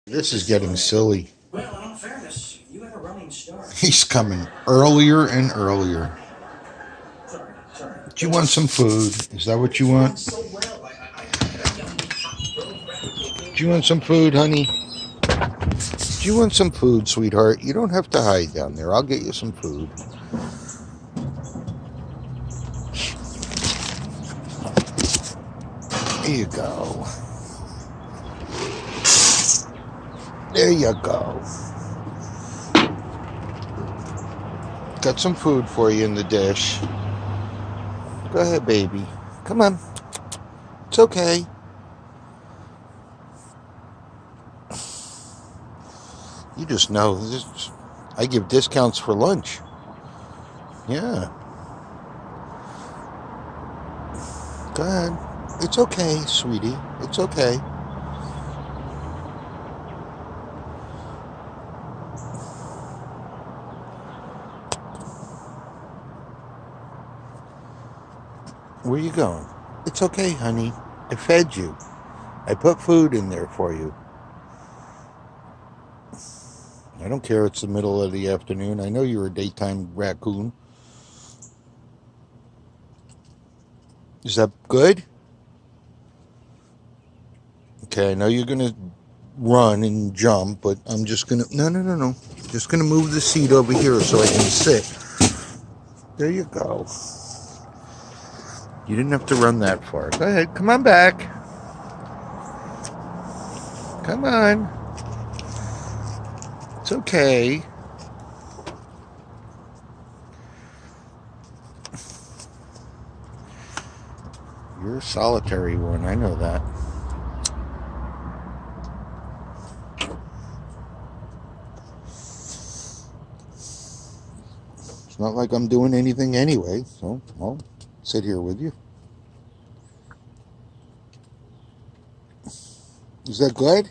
This is getting silly. Well, in all fairness, you had a running start. He's coming earlier and earlier. Sorry. Do you want some food? Is that what you want? So well, Do you want some food, honey? Do you want some food, sweetheart? You don't have to hide down there. I'll get you some food. There you go. There you go. Got some food for you in the dish. Go ahead, baby. Come on. It's okay. You just know this, I give discounts for lunch. Yeah. Go ahead. It's okay, sweetie. It's okay. Where you going? It's okay, honey. I fed you. I put food in there for you. I don't care it's the middle of the afternoon. I know you're a daytime raccoon. Is that good? Okay, I know you're going to run and jump, but I'm just going to... No. Just going to move the seat over here so I can sit. There you go. You didn't have to run that far. Go ahead. Come on back. Come on. It's okay. You're a solitary one. I know that. It's not like I'm doing anything anyway, so I'll sit here with you. Is that good?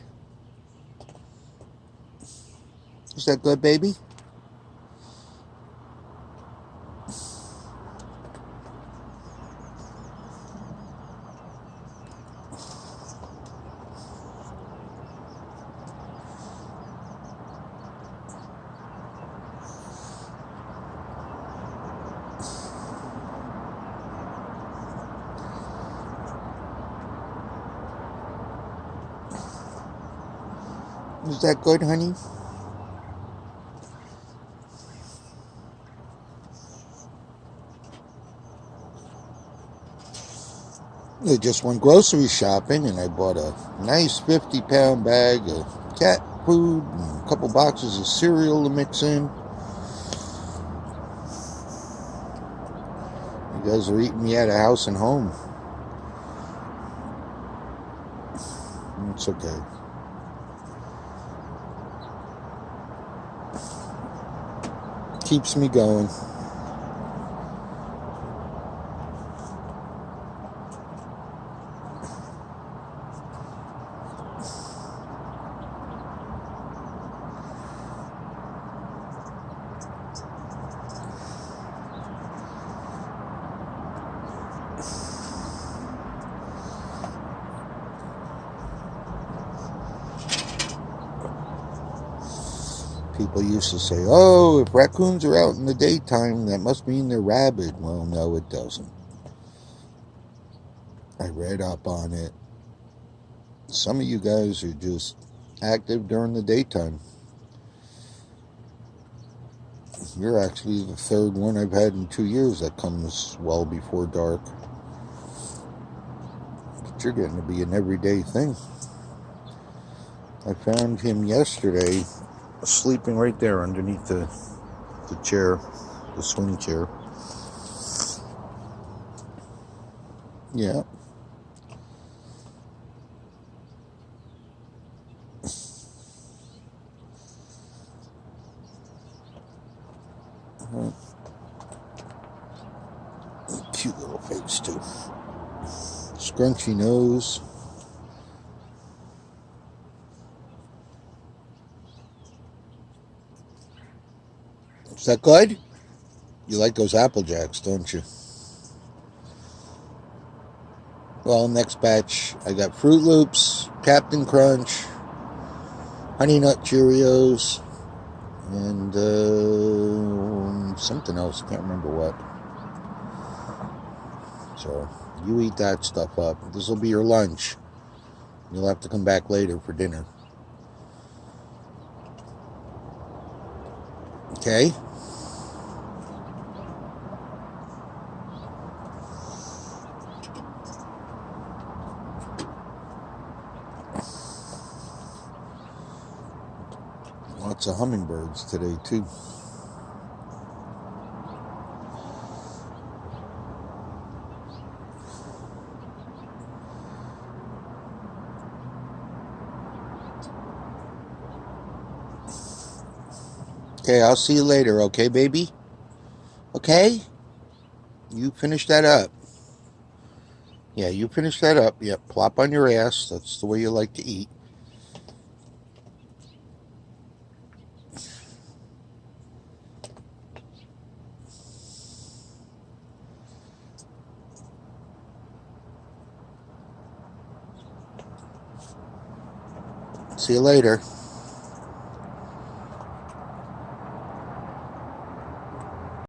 Is that good, baby? Is that good, honey? I just went grocery shopping and I bought a nice 50-pound bag of cat food and a couple boxes of cereal to mix in. You guys are eating me out of house and home. It's okay. Keeps me going. People used to say, oh, if raccoons are out in the daytime, that must mean they're rabid. Well, no, it doesn't. I read up on it. Some of you guys are just active during the daytime. You're actually the third one I've had in 2 years that comes well before dark. But you're getting to be an everyday thing. I found him yesterday sleeping right there underneath the chair, the swing chair. Yeah. Cute little face too. Scrunchy nose. Is that good? You like those Apple Jacks, don't you? Well, next batch, I got Fruit Loops, Captain Crunch, Honey Nut Cheerios, and something else. Can't remember what. So you eat that stuff up. This will be your lunch. You'll have to come back later for dinner. Okay? Lots of hummingbirds today, too. Okay, I'll see you later, okay, baby? Okay? You finish that up. Yeah, you finish that up. Yep, plop on your ass. That's the way you like to eat. See you later.